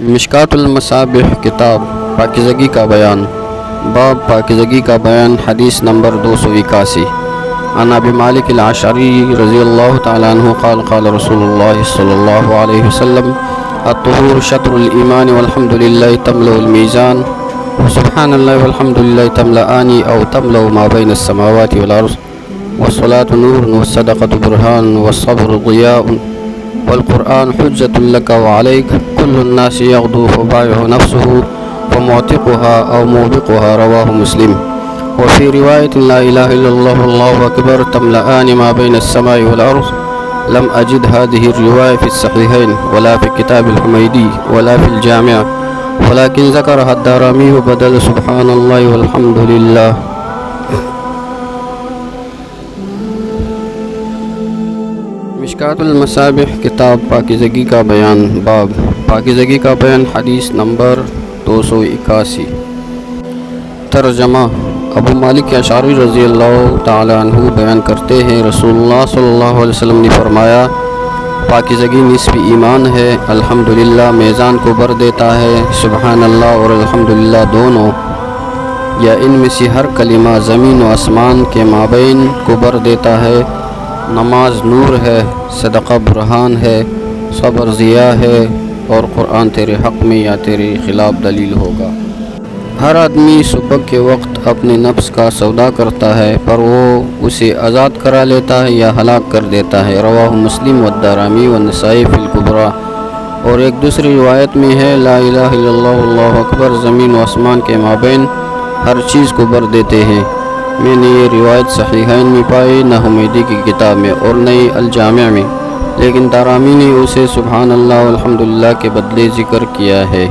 مشکات المصابیح کتاب پاکیزگی کا بیان، باب پاکیزگی کا بیان، حدیث نمبر 281۔ عن ابی مالک الاشعری رضی اللہ تعالیٰ عنہ قال قال رسول اللہ صلی اللہ علیہ وسلم الطہور شطر الایمان والحمد للہ تملأ المیزان وسبحان اللہ والحمد للہ تملأان او تملأ ما بین السماوات والارض والصلاة نور والصدقة برهان والصبر ضیاء والقرآن حجة لك وعليك كل الناس يغدو فبايع نفسه فمعتقها أو موبقها رواه مسلم۔ وفي رواية لا إله إلا الله والله أكبر تملأان ما بين السماء والأرض۔ لم أجد هذه الرواية في الصحيحين ولا في كتاب الحميدي ولا في الجامع، ولكن ذكرها الدارمي بدل سبحان الله والحمد لله۔ مشکات المصابیح کتاب پاکیزگی کا بیان، باب پاکیزگی کا بیان، حدیث نمبر 281۔ ترجمہ۔ ابو مالک اشعری رضی اللہ تعالیٰ عنہ بیان کرتے ہیں، رسول اللہ صلی اللہ علیہ وسلم نے فرمایا، پاکیزگی نصف ایمان ہے۔ الحمدللہ میزان کو بھر دیتا ہے، سبحان اللہ اور الحمدللہ دونوں یا ان میں سے ہر کلمہ زمین و آسمان کے مابین کو بھر دیتا ہے۔ نماز نور ہے، صدقہ برہان ہے، صبر ضیاء ہے، اور قرآن تیرے حق میں یا تیرے خلاف دلیل ہوگا۔ ہر آدمی صبح کے وقت اپنے نفس کا سودا کرتا ہے، پر وہ اسے آزاد کرا لیتا ہے یا ہلاک کر دیتا ہے۔ رواہ مسلم والدارمی والنسائی فی الکبریٰ۔ اور ایک دوسری روایت میں ہے، لا الہ الا اللہ واللہ اکبر زمین و آسمان کے مابین ہر چیز کو بھر دیتے ہیں۔ میں نے یہ روایت صحیحین میں پائی، نہ حمیدی کی کتاب میں اور نہ الجامع میں، لیکن دارمی نے اسے سبحان اللہ والحمدللہ کے بدلے ذکر کیا ہے۔